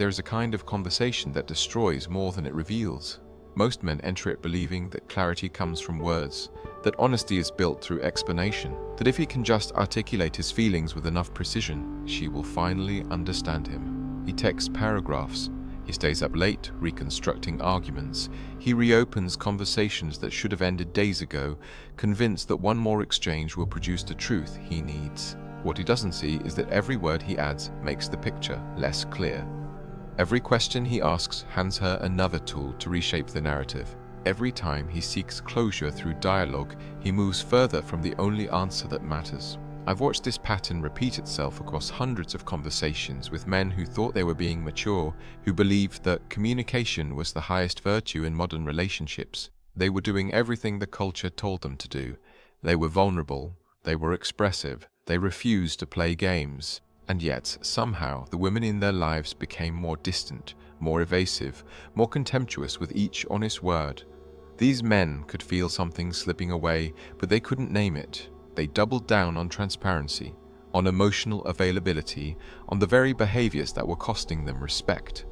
there's a kind of conversation that destroys more than it reveals. Most men enter it believing that clarity comes from words, that honesty is built through explanation, that if he can just articulate his feelings with enough precision, she will finally understand him. He texts paragraphs. He stays up late, reconstructing arguments. He reopens conversations that should have ended days ago, convinced that one more exchange will produce the truth he needs. What he doesn't see is that every word he adds makes the picture less clear. Every question he asks hands her another tool to reshape the narrative. Every time he seeks closure through dialogue, he moves further from the only answer that matters. I've watched this pattern repeat itself across hundreds of conversations with men who thought they were being mature, who believed that communication was the highest virtue in modern relationships. They were doing everything the culture told them to do. They were vulnerable, they were expressive, they refused to play games. And yet, somehow, the women in their lives became more distant, more evasive, more contemptuous with each honest word. These men could feel something slipping away, but they couldn't name it. They doubled down on transparency, on emotional availability, on the very behaviors that were costing them respect.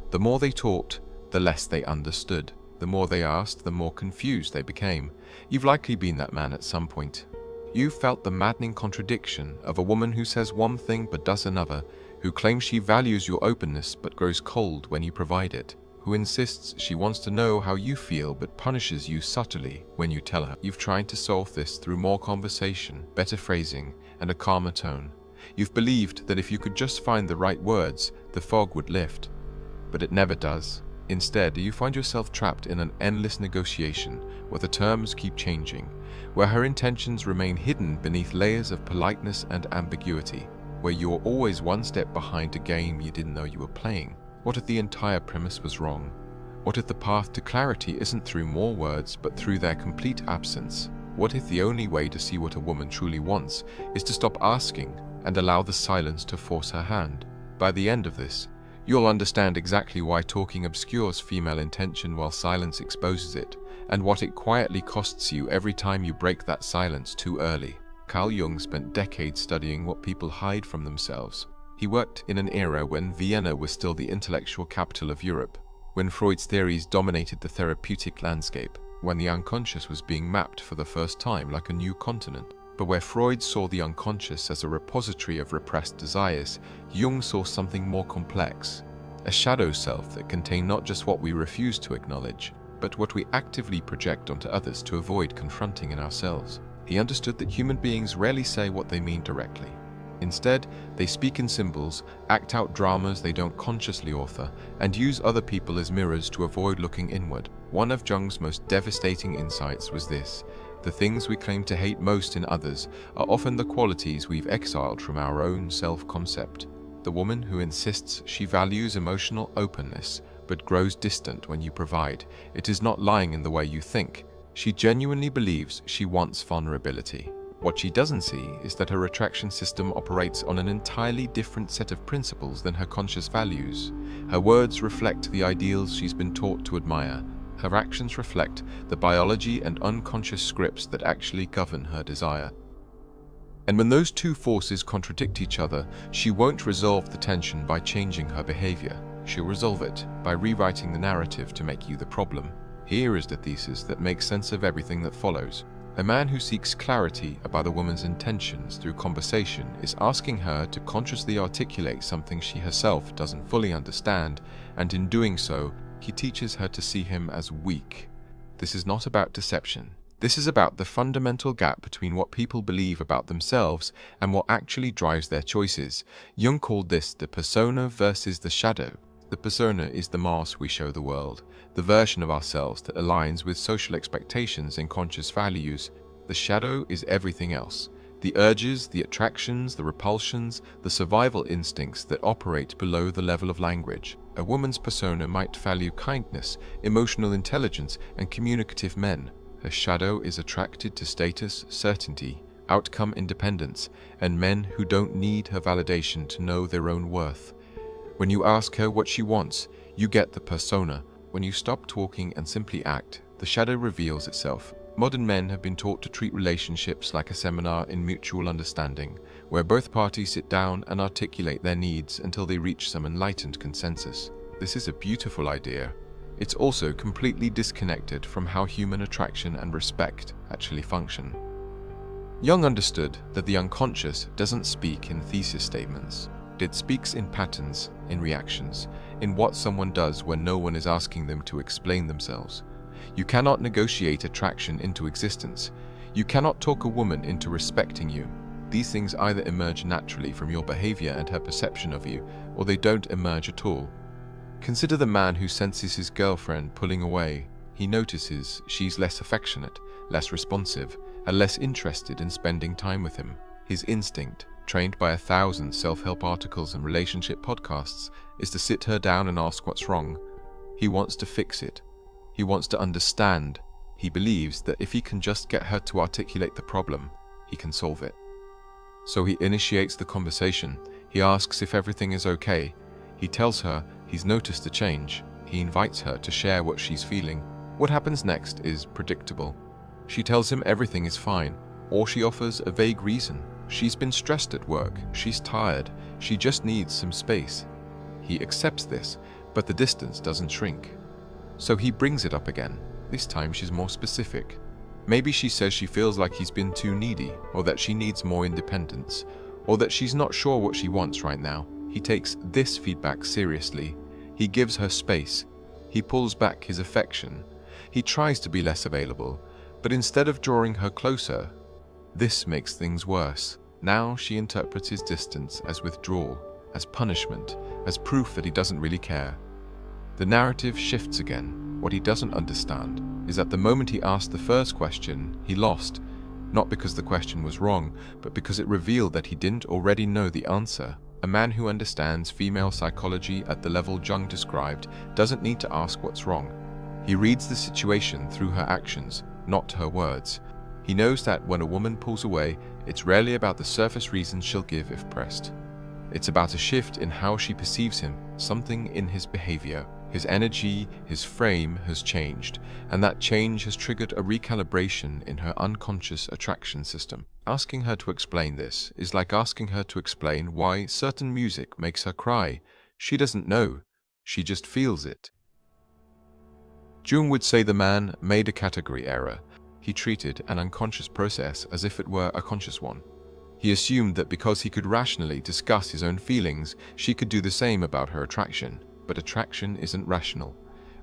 The more they talked, the less they understood. The more they asked, the more confused they became. You've likely been that man at some point. You felt the maddening contradiction of a woman who says one thing but does another, who claims she values your openness but grows cold when you provide it, who insists she wants to know how you feel but punishes you subtly when you tell her. You've tried to solve this through more conversation, better phrasing, and a calmer tone. You've believed that if you could just find the right words, the fog would lift. But it never does. Instead, you find yourself trapped in an endless negotiation where the terms keep changing, where her intentions remain hidden beneath layers of politeness and ambiguity, where you're always one step behind a game you didn't know you were playing. What if the entire premise was wrong? What if the path to clarity isn't through more words, but through their complete absence? What if the only way to see what a woman truly wants is to stop asking and allow the silence to force her hand? By the end of this, you'll understand exactly why talking obscures female intention while silence exposes it, and what it quietly costs you every time you break that silence too early. Carl Jung spent decades studying what people hide from themselves. He worked in an era when Vienna was still the intellectual capital of Europe, when Freud's theories dominated the therapeutic landscape, when the unconscious was being mapped for the first time like a new continent. But where Freud saw the unconscious as a repository of repressed desires, Jung saw something more complex, a shadow self that contained not just what we refuse to acknowledge, but what we actively project onto others to avoid confronting in ourselves. He understood that human beings rarely say what they mean directly. Instead, they speak in symbols, act out dramas they don't consciously author, and use other people as mirrors to avoid looking inward. One of Jung's most devastating insights was this: the things we claim to hate most in others are often the qualities we've exiled from our own self-concept. The woman who insists she values emotional openness but grows distant when you provide, it is not lying in the way you think. She genuinely believes she wants vulnerability. What she doesn't see is that her attraction system operates on an entirely different set of principles than her conscious values. Her words reflect the ideals she's been taught to admire. Her actions reflect the biology and unconscious scripts that actually govern her desire. And when those two forces contradict each other, she won't resolve the tension by changing her behavior. She'll resolve it by rewriting the narrative to make you the problem. Here is the thesis that makes sense of everything that follows. A man who seeks clarity about a woman's intentions through conversation is asking her to consciously articulate something she herself doesn't fully understand, and in doing so, he teaches her to see him as weak. This is not about deception. This is about the fundamental gap between what people believe about themselves and what actually drives their choices. Jung called this the persona versus the shadow. The persona is the mask we show the world, the version of ourselves that aligns with social expectations and conscious values. The shadow is everything else. The urges, the attractions, the repulsions, the survival instincts that operate below the level of language. A woman's persona might value kindness, emotional intelligence, and communicative men. Her shadow is attracted to status, certainty, outcome independence, and men who don't need her validation to know their own worth. When you ask her what she wants, you get the persona. When you stop talking and simply act, the shadow reveals itself. Modern men have been taught to treat relationships like a seminar in mutual understanding, where both parties sit down and articulate their needs until they reach some enlightened consensus. This is a beautiful idea. It's also completely disconnected from how human attraction and respect actually function. Jung understood that the unconscious doesn't speak in thesis statements. It speaks in patterns, in reactions, in what someone does when no one is asking them to explain themselves. You cannot negotiate attraction into existence. You cannot talk a woman into respecting you. These things either emerge naturally from your behavior and her perception of you, or they don't emerge at all. Consider the man who senses his girlfriend pulling away. He notices she's less affectionate, less responsive, and less interested in spending time with him. His instinct, trained by 1,000 self-help articles and relationship podcasts, is to sit her down and ask what's wrong. He wants to fix it. He wants to understand. He believes that if he can just get her to articulate the problem, he can solve it. So he initiates the conversation. He asks if everything is okay. He tells her he's noticed a change. He invites her to share what she's feeling. What happens next is predictable. She tells him everything is fine, or she offers a vague reason. She's been stressed at work, she's tired, she just needs some space. He accepts this, but the distance doesn't shrink. So he brings it up again. This time she's more specific. Maybe she says she feels like he's been too needy, or that she needs more independence, or that she's not sure what she wants right now. He takes this feedback seriously. He gives her space. He pulls back his affection. He tries to be less available, but instead of drawing her closer, this makes things worse. Now she interprets his distance as withdrawal, as punishment, as proof that he doesn't really care. The narrative shifts again. What he doesn't understand is that the moment he asked the first question, he lost, not because the question was wrong, but because it revealed that he didn't already know the answer. A man who understands female psychology at the level Jung described doesn't need to ask what's wrong. He reads the situation through her actions, not her words. He knows that when a woman pulls away, it's rarely about the surface reasons she'll give if pressed. It's about a shift in how she perceives him, something in his behavior. His energy, his frame has changed, and that change has triggered a recalibration in her unconscious attraction system. Asking her to explain this is like asking her to explain why certain music makes her cry. She doesn't know, she just feels it. Jung would say the man made a category error. He treated an unconscious process as if it were a conscious one. He assumed that because he could rationally discuss his own feelings, she could do the same about her attraction. But attraction isn't rational.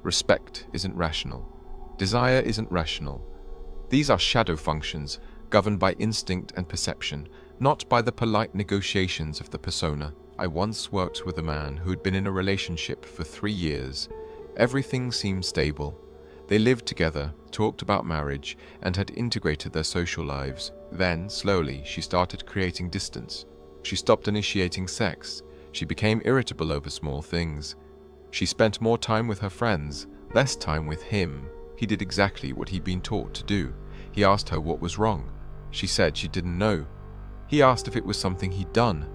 Respect isn't rational. Desire isn't rational. These are shadow functions governed by instinct and perception, not by the polite negotiations of the persona. I once worked with a man who had been in a relationship for 3 years. Everything seemed stable. They lived together, talked about marriage, and had integrated their social lives. Then, slowly, she started creating distance. She stopped initiating sex. She became irritable over small things. She spent more time with her friends, less time with him. He did exactly what he'd been taught to do. He asked her what was wrong. She said she didn't know. He asked if it was something he'd done.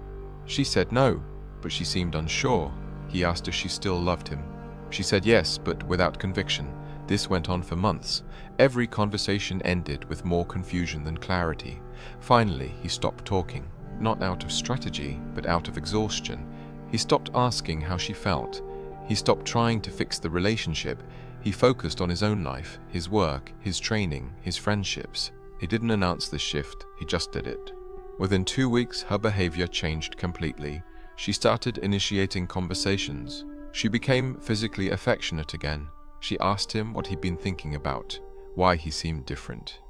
She said no, but she seemed unsure. He asked if she still loved him. She said yes, but without conviction. This went on for months. Every conversation ended with more confusion than clarity. Finally, he stopped talking, not out of strategy, but out of exhaustion. He stopped asking how she felt. He stopped trying to fix the relationship. He focused on his own life, his work, his training, his friendships. He didn't announce this shift, he just did it. Within 2 weeks, her behavior changed completely. She started initiating conversations. She became physically affectionate again. She asked him what he'd been thinking about, why he seemed different.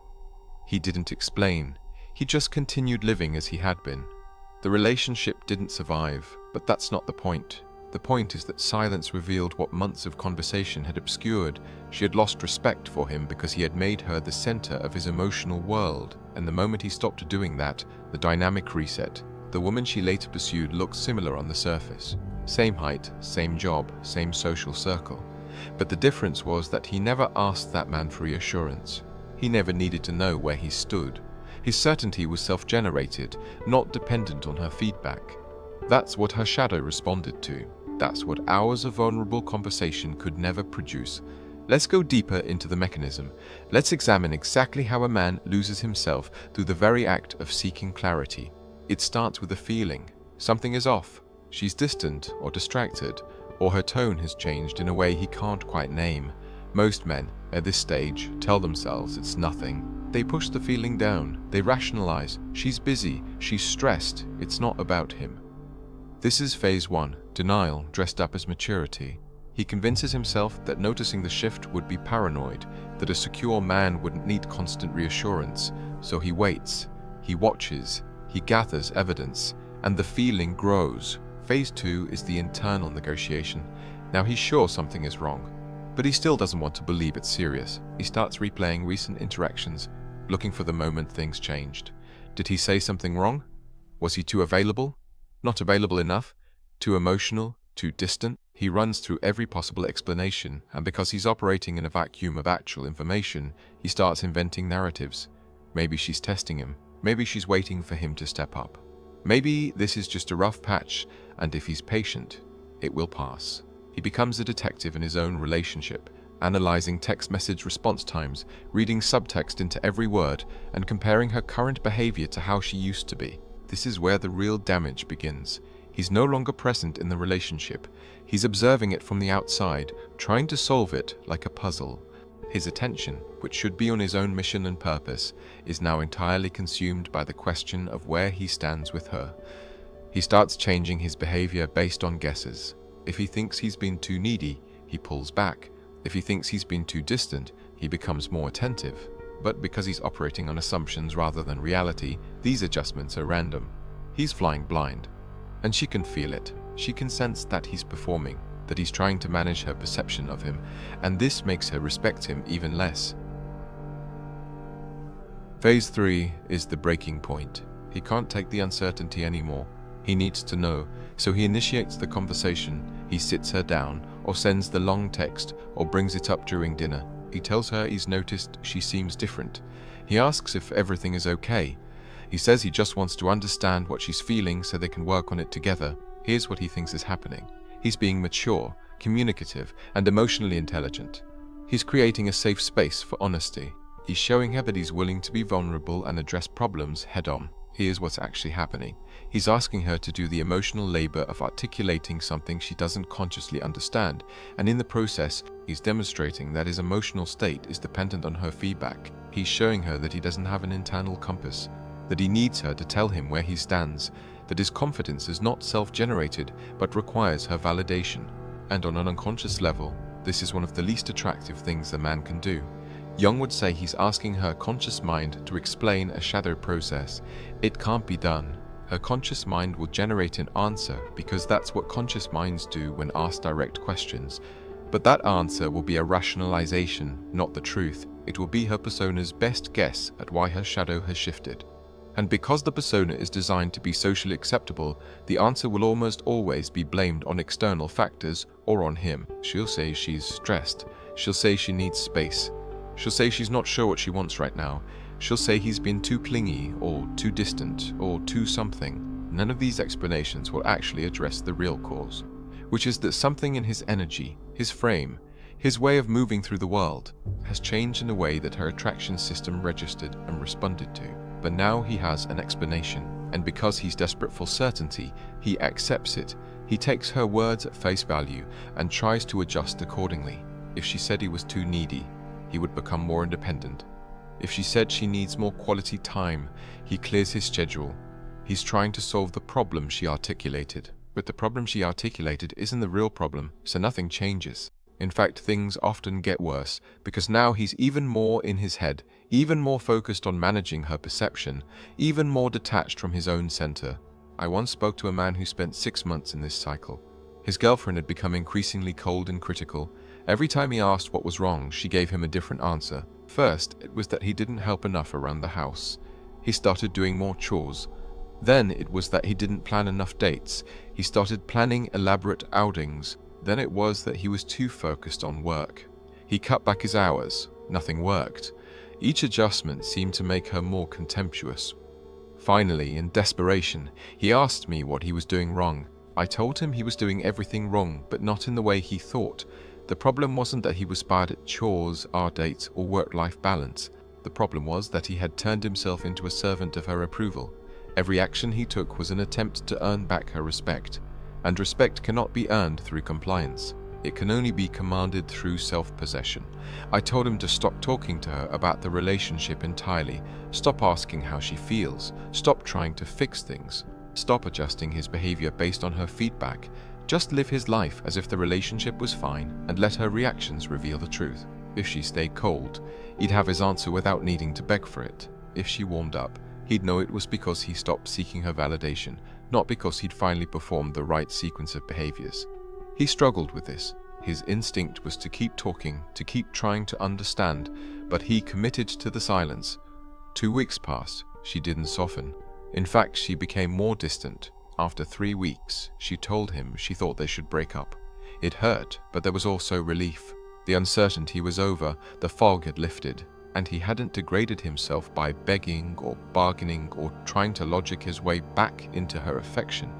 He didn't explain. He just continued living as he had been. The relationship didn't survive, but that's not the point. The point is that silence revealed what months of conversation had obscured. She had lost respect for him because he had made her the center of his emotional world, and the moment he stopped doing that, the dynamic reset. The woman she later pursued looked similar on the surface. Same height, same job, same social circle. But the difference was that he never asked that man for reassurance. He never needed to know where he stood. His certainty was self-generated, not dependent on her feedback. That's what her shadow responded to. That's what hours of vulnerable conversation could never produce. Let's go deeper into the mechanism. Let's examine exactly how a man loses himself through the very act of seeking clarity. It starts with a feeling. Something is off. She's distant or distracted, or her tone has changed in a way he can't quite name. Most men, at this stage, tell themselves it's nothing. They push the feeling down. They rationalize. She's busy. She's stressed. It's not about him. This is phase 1, denial dressed up as maturity. He convinces himself that noticing the shift would be paranoid, that a secure man wouldn't need constant reassurance. So he waits. He watches. He gathers evidence. And the feeling grows. Phase 2 is the internal negotiation. Now he's sure something is wrong, but he still doesn't want to believe it's serious. He starts replaying recent interactions, looking for the moment things changed. Did he say something wrong? Was he too available? Not available enough? Too emotional? Too distant? He runs through every possible explanation, and because he's operating in a vacuum of actual information, he starts inventing narratives. Maybe she's testing him. Maybe she's waiting for him to step up. Maybe this is just a rough patch, and if he's patient, it will pass. He becomes a detective in his own relationship, analyzing text message response times, reading subtext into every word, and comparing her current behavior to how she used to be. This is where the real damage begins. He's no longer present in the relationship. He's observing it from the outside, trying to solve it like a puzzle. His attention, which should be on his own mission and purpose, is now entirely consumed by the question of where he stands with her. He starts changing his behavior based on guesses. If he thinks he's been too needy, he pulls back. If he thinks he's been too distant, he becomes more attentive. But because he's operating on assumptions rather than reality, these adjustments are random. He's flying blind. And she can feel it. She can sense that he's performing, that he's trying to manage her perception of him, and this makes her respect him even less. Phase 3 is the breaking point. He can't take the uncertainty anymore. He needs to know, so he initiates the conversation. He sits her down, or sends the long text, or brings it up during dinner. He tells her he's noticed she seems different. He asks if everything is okay. He says he just wants to understand what she's feeling so they can work on it together. Here's what he thinks is happening. He's being mature, communicative, and emotionally intelligent. He's creating a safe space for honesty. He's showing her that he's willing to be vulnerable and address problems head-on. Here's what's actually happening. He's asking her to do the emotional labor of articulating something she doesn't consciously understand, and in the process, he's demonstrating that his emotional state is dependent on her feedback. He's showing her that he doesn't have an internal compass, that he needs her to tell him where he stands, that his confidence is not self-generated but requires her validation. And on an unconscious level, this is one of the least attractive things a man can do. Jung would say he's asking her conscious mind to explain a shadow process. It can't be done. Her conscious mind will generate an answer because that's what conscious minds do when asked direct questions. But that answer will be a rationalization, not the truth. It will be her persona's best guess at why her shadow has shifted. And because the persona is designed to be socially acceptable, the answer will almost always be blamed on external factors or on him. She'll say she's stressed. She'll say she needs space. She'll say she's not sure what she wants right now. She'll say he's been too clingy or too distant or too something. None of these explanations will actually address the real cause, which is that something in his energy, his frame, his way of moving through the world has changed in a way that her attraction system registered and responded to. But now he has an explanation, and because he's desperate for certainty, he accepts it. He takes her words at face value and tries to adjust accordingly. If she said he was too needy, he would become more independent. If she said she needs more quality time, he clears his schedule. He's trying to solve the problem she articulated. But the problem she articulated isn't the real problem, so nothing changes. In fact, things often get worse, because now he's even more in his head, even more focused on managing her perception, even more detached from his own center. I once spoke to a man who spent 6 months in this cycle. His girlfriend had become increasingly cold and critical. Every time he asked what was wrong, she gave him a different answer. First, it was that he didn't help enough around the house. He started doing more chores. Then it was that he didn't plan enough dates. He started planning elaborate outings. Then it was that he was too focused on work. He cut back his hours. Nothing worked. Each adjustment seemed to make her more contemptuous. Finally, in desperation, he asked me what he was doing wrong. I told him he was doing everything wrong, but not in the way he thought. The problem wasn't that he was bad at chores, art dates, or work-life balance. The problem was that he had turned himself into a servant of her approval. Every action he took was an attempt to earn back her respect. And respect cannot be earned through compliance. It can only be commanded through self-possession. I told him to stop talking to her about the relationship entirely, stop asking how she feels, stop trying to fix things, stop adjusting his behavior based on her feedback. Just live his life as if the relationship was fine and let her reactions reveal the truth. If she stayed cold, he'd have his answer without needing to beg for it. If she warmed up, he'd know it was because he stopped seeking her validation, not because he'd finally performed the right sequence of behaviors. He struggled with this. His instinct was to keep talking, to keep trying to understand, but he committed to the silence. 2 weeks passed. She didn't soften. In fact, she became more distant. After 3 weeks, she told him she thought they should break up. It hurt, but there was also relief. The uncertainty was over, the fog had lifted, and he hadn't degraded himself by begging or bargaining or trying to logic his way back into her affection.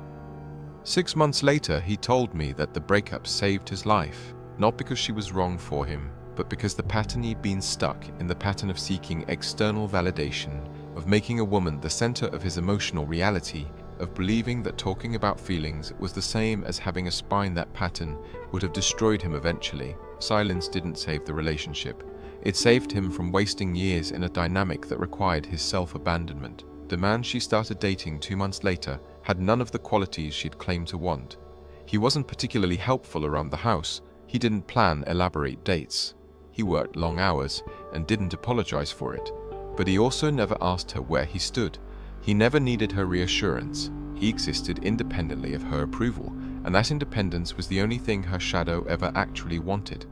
6 months later, he told me that the breakup saved his life, not because she was wrong for him, but because the pattern he'd been stuck in, the pattern of seeking external validation, of making a woman the center of his emotional reality, of believing that talking about feelings was the same as having a spine. That pattern would have destroyed him eventually. Silence didn't save the relationship. It saved him from wasting years in a dynamic that required his self-abandonment. The man she started dating 2 months later had none of the qualities she'd claimed to want. He wasn't particularly helpful around the house. He didn't plan elaborate dates. He worked long hours and didn't apologize for it. But he also never asked her where he stood. He never needed her reassurance. He existed independently of her approval, and that independence was the only thing her shadow ever actually wanted.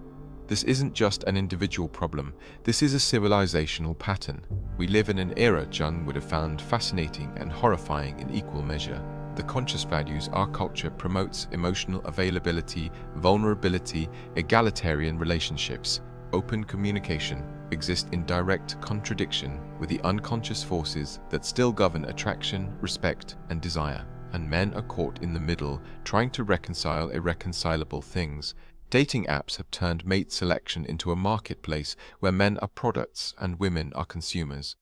This isn't just an individual problem, this is a civilizational pattern. We live in an era Jung would have found fascinating and horrifying in equal measure. The conscious values our culture promotes: emotional availability, vulnerability, egalitarian relationships, open communication, exist in direct contradiction with the unconscious forces that still govern attraction, respect, and desire. And men are caught in the middle, trying to reconcile irreconcilable things. Dating apps have turned mate selection into a marketplace where men are products and women are consumers.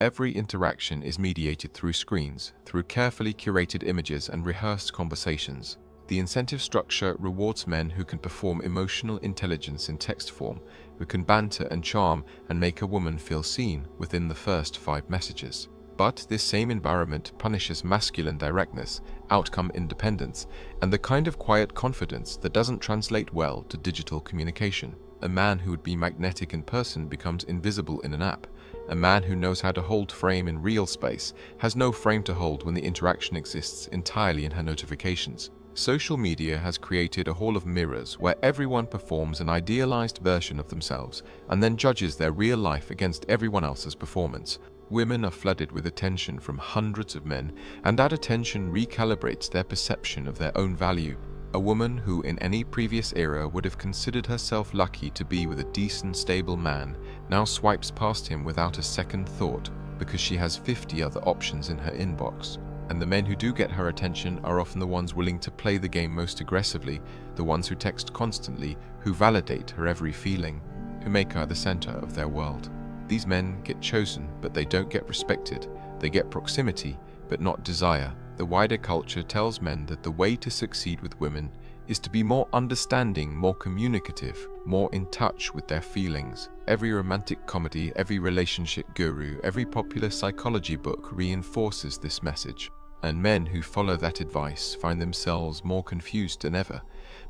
Every interaction is mediated through screens, through carefully curated images and rehearsed conversations. The incentive structure rewards men who can perform emotional intelligence in text form, who can banter and charm and make a woman feel seen within the first 5 messages. But this same environment punishes masculine directness, outcome independence, and the kind of quiet confidence that doesn't translate well to digital communication. A man who would be magnetic in person becomes invisible in an app. A man who knows how to hold frame in real space has no frame to hold when the interaction exists entirely in her notifications. Social media has created a hall of mirrors where everyone performs an idealized version of themselves and then judges their real life against everyone else's performance. Women are flooded with attention from hundreds of men, and that attention recalibrates their perception of their own value. A woman who in any previous era would have considered herself lucky to be with a decent, stable man now swipes past him without a second thought because she has 50 other options in her inbox. And the men who do get her attention are often the ones willing to play the game most aggressively, the ones who text constantly, who validate her every feeling, who make her the center of their world. These men get chosen, but they don't get respected. They get proximity, but not desire. The wider culture tells men that the way to succeed with women is to be more understanding, more communicative, more in touch with their feelings. Every romantic comedy, every relationship guru, every popular psychology book reinforces this message. And men who follow that advice find themselves more confused than ever,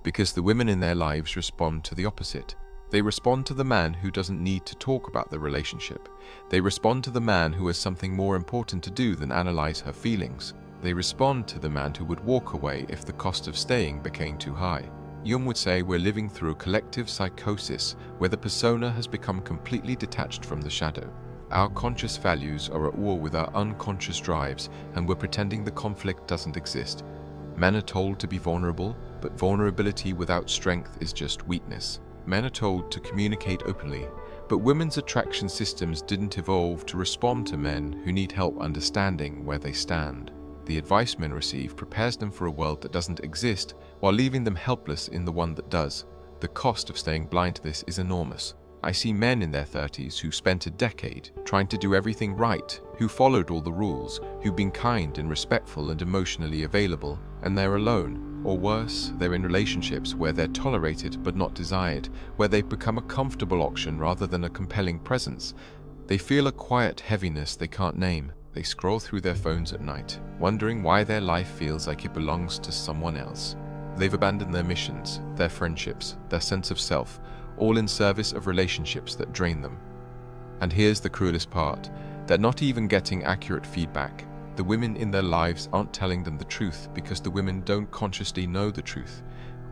because the women in their lives respond to the opposite. They respond to the man who doesn't need to talk about the relationship. They respond to the man who has something more important to do than analyze her feelings. They respond to the man who would walk away if the cost of staying became too high. Jung would say we're living through a collective psychosis where the persona has become completely detached from the shadow. Our conscious values are at war with our unconscious drives, and we're pretending the conflict doesn't exist. Men are told to be vulnerable, but vulnerability without strength is just weakness. Men are told to communicate openly, but women's attraction systems didn't evolve to respond to men who need help understanding where they stand. The advice men receive prepares them for a world that doesn't exist while leaving them helpless in the one that does. The cost of staying blind to this is enormous. I see men in their 30s who spent a decade trying to do everything right, who followed all the rules, who've been kind and respectful and emotionally available, and they're alone. Or worse, they're in relationships where they're tolerated but not desired, where they've become a comfortable option rather than a compelling presence. They feel a quiet heaviness they can't name. They scroll through their phones at night, wondering why their life feels like it belongs to someone else. They've abandoned their missions, their friendships, their sense of self, all in service of relationships that drain them. And here's the cruelest part: they're not even getting accurate feedback. The women in their lives aren't telling them the truth because the women don't consciously know the truth.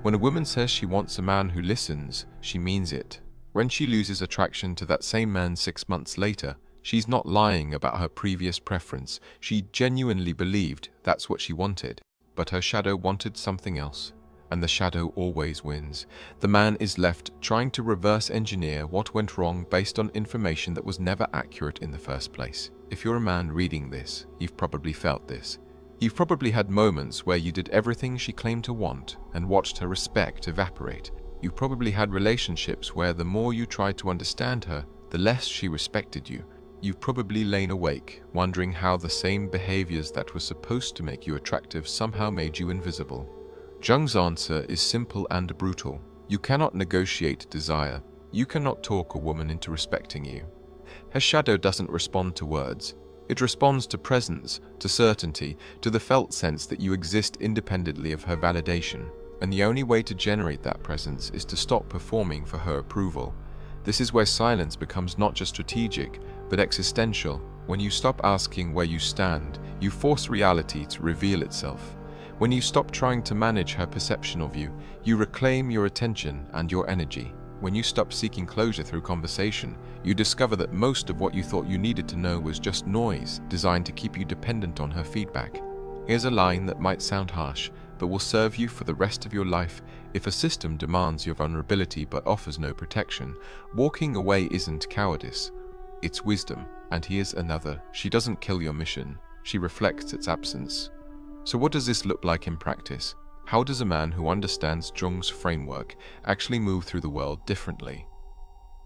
When a woman says she wants a man who listens, she means it. When she loses attraction to that same man 6 months later, she's not lying about her previous preference. She genuinely believed that's what she wanted. But her shadow wanted something else, and the shadow always wins. The man is left trying to reverse engineer what went wrong based on information that was never accurate in the first place. If you're a man reading this, you've probably felt this. You've probably had moments where you did everything she claimed to want and watched her respect evaporate. You probably had relationships where the more you tried to understand her, the less she respected you. You've probably lain awake, wondering how the same behaviors that were supposed to make you attractive somehow made you invisible. Jung's answer is simple and brutal. You cannot negotiate desire. You cannot talk a woman into respecting you. Her shadow doesn't respond to words. It responds to presence, to certainty, to the felt sense that you exist independently of her validation. And the only way to generate that presence is to stop performing for her approval. This is where silence becomes not just strategic, but existential. When you stop asking where you stand, you force reality to reveal itself. When you stop trying to manage her perception of you, you reclaim your attention and your energy. When you stop seeking closure through conversation, you discover that most of what you thought you needed to know was just noise designed to keep you dependent on her feedback. Here's a line that might sound harsh, but will serve you for the rest of your life. If a system demands your vulnerability but offers no protection, walking away isn't cowardice, it's wisdom. And here's another: she doesn't kill your mission, she reflects its absence. So what does this look like in practice? How does a man who understands Jung's framework actually move through the world differently?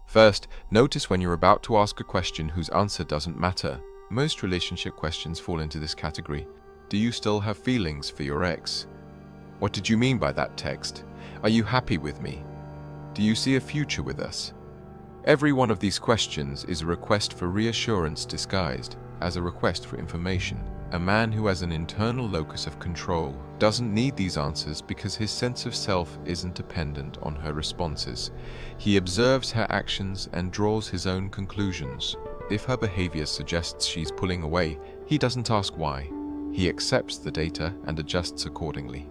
First, notice when you're about to ask a question whose answer doesn't matter. Most relationship questions fall into this category. Do you still have feelings for your ex? What did you mean by that text? Are you happy with me? Do you see a future with us? Every one of these questions is a request for reassurance disguised as a request for information. A man who has an internal locus of control doesn't need these answers because his sense of self isn't dependent on her responses. He observes her actions and draws his own conclusions. If her behavior suggests she's pulling away, he doesn't ask why. He accepts the data and adjusts accordingly.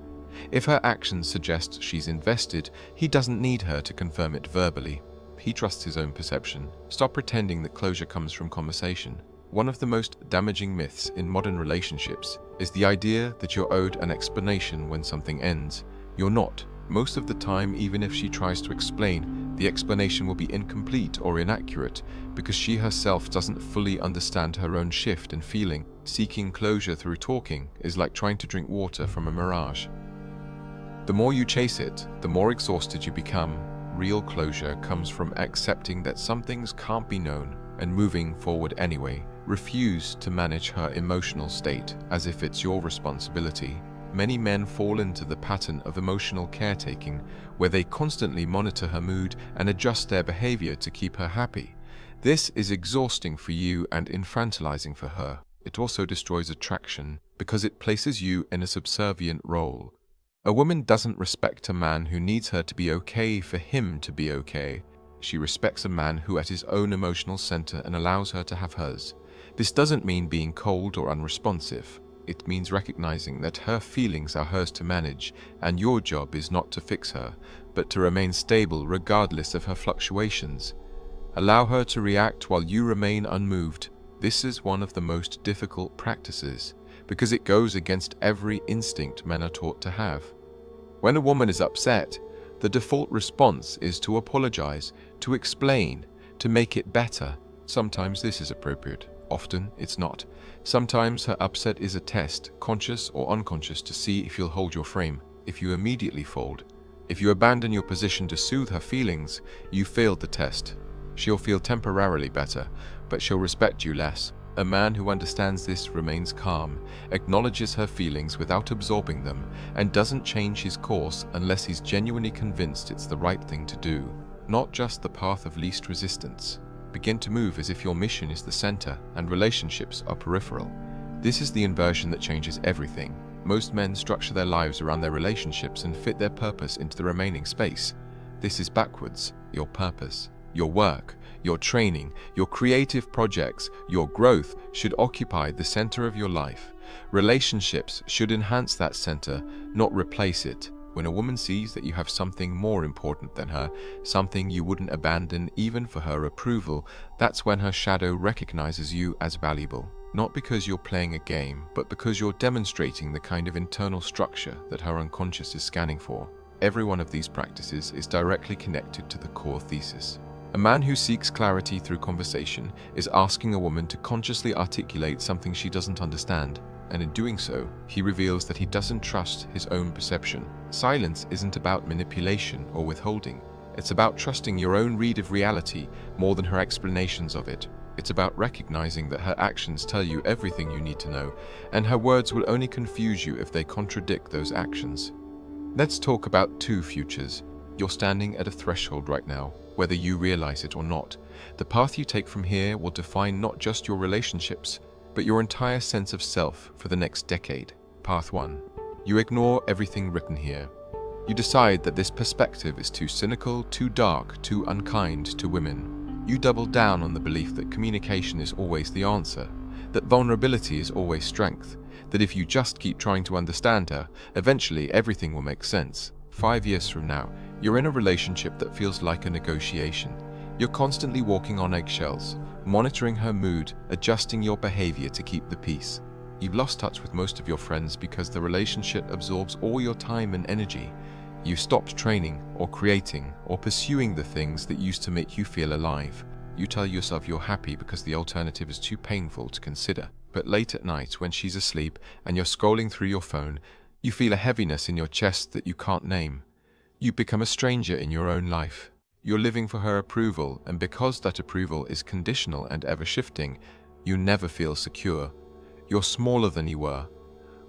If her actions suggest she's invested, he doesn't need her to confirm it verbally. He trusts his own perception. Stop pretending that closure comes from conversation. One of the most damaging myths in modern relationships is the idea that you're owed an explanation when something ends. You're not. Most of the time, even if she tries to explain, the explanation will be incomplete or inaccurate because she herself doesn't fully understand her own shift in feeling. Seeking closure through talking is like trying to drink water from a mirage. The more you chase it, the more exhausted you become. Real closure comes from accepting that some things can't be known and moving forward anyway. Refuse to manage her emotional state as if it's your responsibility. Many men fall into the pattern of emotional caretaking, where they constantly monitor her mood and adjust their behavior to keep her happy. This is exhausting for you and infantilizing for her. It also destroys attraction because it places you in a subservient role. A woman doesn't respect a man who needs her to be okay for him to be okay. She respects a man who at his own emotional center and allows her to have hers. This doesn't mean being cold or unresponsive. It means recognizing that her feelings are hers to manage, and your job is not to fix her, but to remain stable regardless of her fluctuations. Allow her to react while you remain unmoved. This is one of the most difficult practices, because it goes against every instinct men are taught to have. When a woman is upset, the default response is to apologize, to explain, to make it better. Sometimes this is appropriate. Often it's not. Sometimes her upset is a test, conscious or unconscious, to see if you'll hold your frame. If you immediately fold, If you abandon your position to soothe her feelings, you failed the test. She'll feel temporarily better, but she'll respect you less. A man who understands this remains calm, acknowledges her feelings without absorbing them, and doesn't change his course unless he's genuinely convinced it's the right thing to do, not just the path of least resistance. Begin to move as if your mission is the center and relationships are peripheral. This is the inversion that changes everything. Most men structure their lives around their relationships and fit their purpose into the remaining space. This is backwards. Your purpose, your work, your training, your creative projects, your growth should occupy the center of your life. Relationships should enhance that center, not replace it. When a woman sees that you have something more important than her, something you wouldn't abandon even for her approval, that's when her shadow recognizes you as valuable. Not because you're playing a game, but because you're demonstrating the kind of internal structure that her unconscious is scanning for. Every one of these practices is directly connected to the core thesis. A man who seeks clarity through conversation is asking a woman to consciously articulate something she doesn't understand, and in doing so, he reveals that he doesn't trust his own perception. Silence isn't about manipulation or withholding. It's about trusting your own read of reality more than her explanations of it. It's about recognizing that her actions tell you everything you need to know, and her words will only confuse you if they contradict those actions. Let's talk about two futures. You're standing at a threshold right now, whether you realize it or not. The path you take from here will define not just your relationships, but your entire sense of self for the next decade. Path 1. You ignore everything written here. You decide that this perspective is too cynical, too dark, too unkind to women. You double down on the belief that communication is always the answer, that vulnerability is always strength, that if you just keep trying to understand her, eventually everything will make sense. 5 years from now, you're in a relationship that feels like a negotiation. You're constantly walking on eggshells, monitoring her mood, adjusting your behavior to keep the peace. You've lost touch with most of your friends because the relationship absorbs all your time and energy. You stopped training or creating or pursuing the things that used to make you feel alive. You tell yourself you're happy because the alternative is too painful to consider. But late at night, when she's asleep and you're scrolling through your phone, you feel a heaviness in your chest that you can't name. You become a stranger in your own life. You're living for her approval, and because that approval is conditional and ever-shifting, you never feel secure. You're smaller than you were,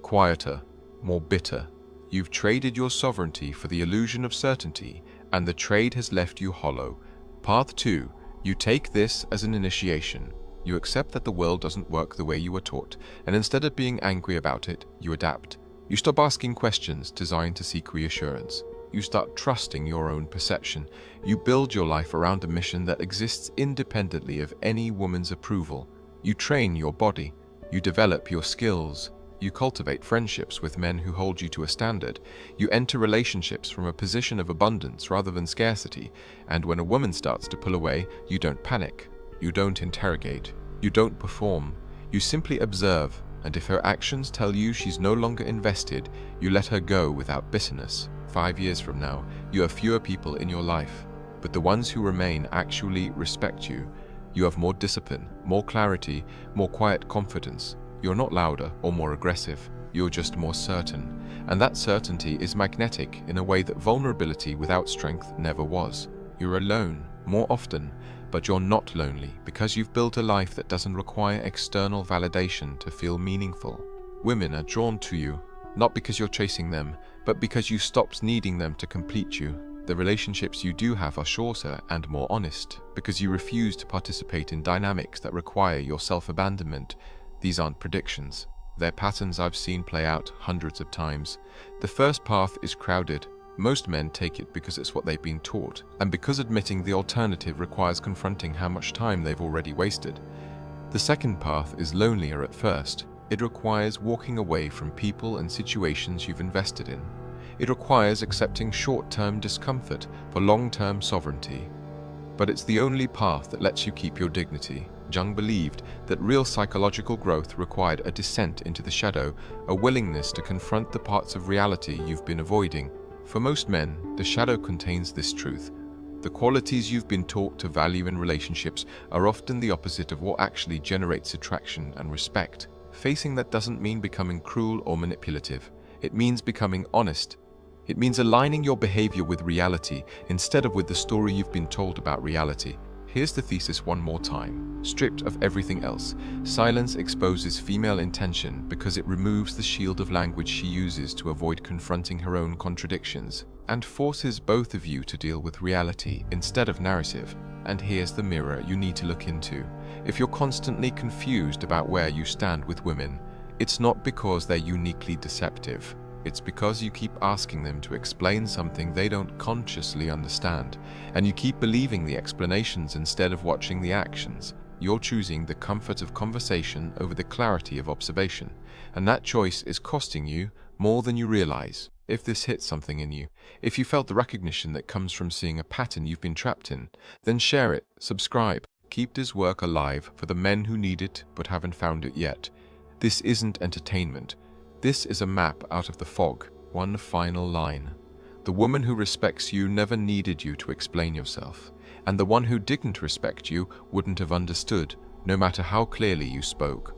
quieter, more bitter. You've traded your sovereignty for the illusion of certainty, and the trade has left you hollow. Path 2. You take this as an initiation. You accept that the world doesn't work the way you were taught, and instead of being angry about it, you adapt. You stop asking questions designed to seek reassurance. You start trusting your own perception. You build your life around a mission that exists independently of any woman's approval. You train your body. You develop your skills. You cultivate friendships with men who hold you to a standard. You enter relationships from a position of abundance rather than scarcity. And when a woman starts to pull away, you don't panic. You don't interrogate. You don't perform. You simply observe. And if her actions tell you she's no longer invested, you let her go without bitterness. 5 years from now, you have fewer people in your life, but the ones who remain actually respect you. You have more discipline, more clarity, more quiet confidence. You're not louder or more aggressive, you're just more certain. And that certainty is magnetic in a way that vulnerability without strength never was. You're alone, more often, but you're not lonely because you've built a life that doesn't require external validation to feel meaningful. Women are drawn to you, not because you're chasing them, but because you stopped needing them to complete you. The relationships you do have are shorter and more honest, because you refuse to participate in dynamics that require your self-abandonment. These aren't predictions. They're patterns I've seen play out hundreds of times. The first path is crowded. Most men take it because it's what they've been taught, and because admitting the alternative requires confronting how much time they've already wasted. The second path is lonelier at first. It requires walking away from people and situations you've invested in. It requires accepting short-term discomfort for long-term sovereignty. But it's the only path that lets you keep your dignity. Jung believed that real psychological growth required a descent into the shadow, a willingness to confront the parts of reality you've been avoiding. For most men, the shadow contains this truth. The qualities you've been taught to value in relationships are often the opposite of what actually generates attraction and respect. Facing that doesn't mean becoming cruel or manipulative. It means becoming honest. It means aligning your behavior with reality instead of with the story you've been told about reality. Here's the thesis one more time. Stripped of everything else, silence exposes female intention because it removes the shield of language she uses to avoid confronting her own contradictions, and forces both of you to deal with reality instead of narrative. And here's the mirror you need to look into. If you're constantly confused about where you stand with women, it's not because they're uniquely deceptive. It's because you keep asking them to explain something they don't consciously understand, and you keep believing the explanations instead of watching the actions. You're choosing the comfort of conversation over the clarity of observation, and that choice is costing you more than you realize. If this hits something in you, if you felt the recognition that comes from seeing a pattern you've been trapped in, then share it, subscribe, keep this work alive for the men who need it but haven't found it yet. This isn't entertainment. This is a map out of the fog. One final line. The woman who respects you never needed you to explain yourself, and the one who didn't respect you wouldn't have understood, no matter how clearly you spoke.